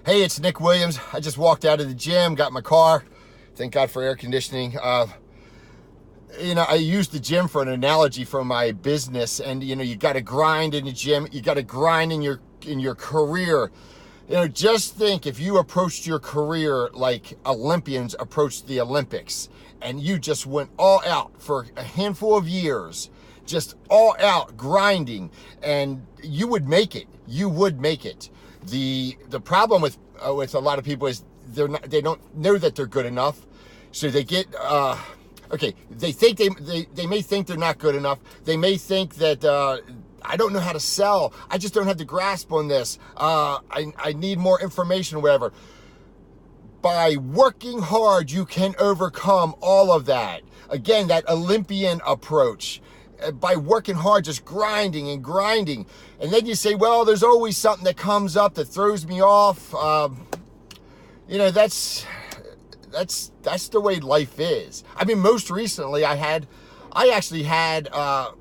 Hey, it's Nick Williams. I just walked out of the gym, got my car. Thank God for air conditioning. I use the gym for an analogy for my business, and you got to grind in the gym. You got to grind in your career. Just think if you approached your career like Olympians approached the Olympics, and you just went all out for a handful of years, just all out grinding, and you would make it. You would make it. The problem with a lot of people is they don't know that they're good enough, so they get they think they may think they're not good enough. They may think that I don't know how to sell. I just don't have the grasp on this. I need more information or whatever. By working hard, you can overcome all of that. Again, that Olympian approach. By working hard, just grinding. And then you say, well, there's always something that comes up that throws me off. That's the way life is. I mean, most recently I actually had a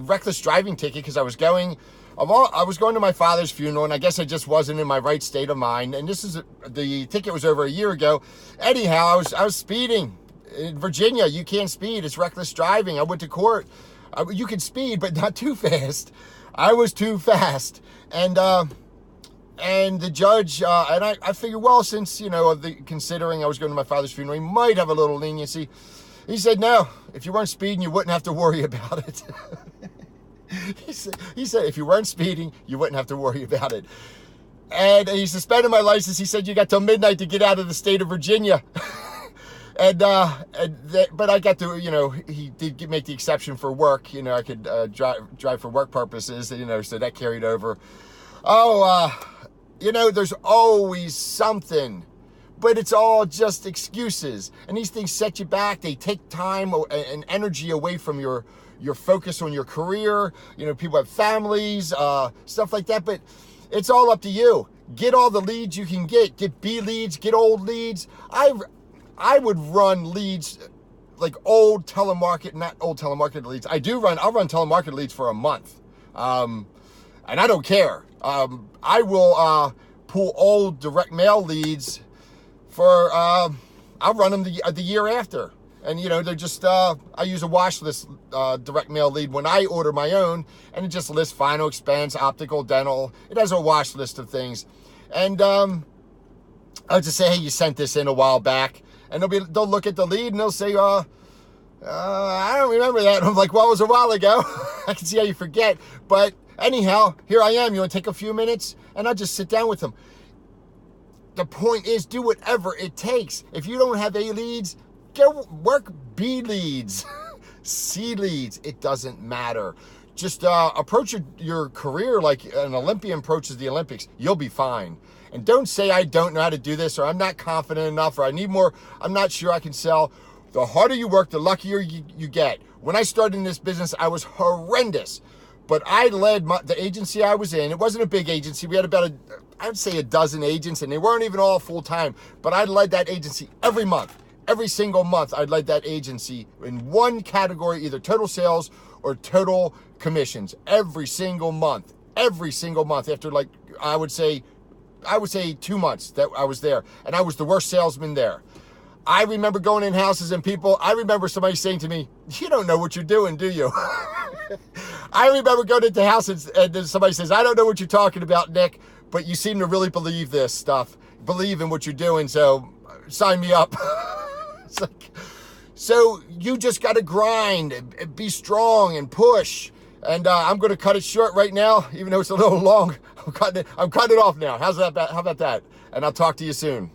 reckless driving ticket because I was going to my father's funeral, and I guess I just wasn't in my right state of mind. And the ticket was over a year ago. Anyhow, I was speeding. In Virginia, you can't speed. It's reckless driving. I went to court. You can speed, but not too fast. I was too fast. And the judge, and I figured, well, since, considering I was going to my father's funeral, he might have a little leniency. He said, no, if you weren't speeding, you wouldn't have to worry about it. He said, if you weren't speeding, you wouldn't have to worry about it. And he suspended my license. He said, you got till midnight to get out of the state of Virginia. But I got to, he did make the exception for work. I could drive for work purposes, so that carried over. There's always something, but it's all just excuses. And these things set you back. They take time and energy away from your focus on your career. People have families, stuff like that, but it's all up to you. Get all the leads you can get. Get B leads, get old leads. I would run leads like not old telemarketed leads. I'll run telemarketed leads for a month. And I don't care. I will pull old direct mail leads for, I'll run them the year after. And, they're just, I use a wash list direct mail lead when I order my own, and it just lists final expense, optical, dental. It has a wash list of things. And I'll just say, hey, you sent this in a while back. And they'll look at the lead and they'll say, I don't remember that. And I'm like, well, it was a while ago. I can see how you forget. But anyhow, here I am. You want to take a few minutes? And I'll just sit down with them. The point is, do whatever it takes. If you don't have A leads, go work B leads, C leads. It doesn't matter. Just approach your career like an Olympian approaches the Olympics. You'll be fine. And don't say, I don't know how to do this, or I'm not confident enough, or I need more, I'm not sure I can sell. The harder you work, the luckier you get. When I started in this business, I was horrendous. But I led the agency I was in. It wasn't a big agency. We had about I'd say a dozen agents, and they weren't even all full-time. But I led that agency every month. Every single month, I led that agency in one category, either total sales or total commissions. Every single month. After I would say 2 months that I was there, and I was the worst salesman there. I remember going in houses and I remember somebody saying to me, you don't know what you're doing, do you? I remember going into houses and then somebody says, I don't know what you're talking about, Nick, but you seem to really believe this stuff, believe in what you're doing, so sign me up. It's like, so you just got to grind, and be strong and push. And I'm going to cut it short right now, even though it's a little long. I'm cutting it off now. How about that? And I'll talk to you soon.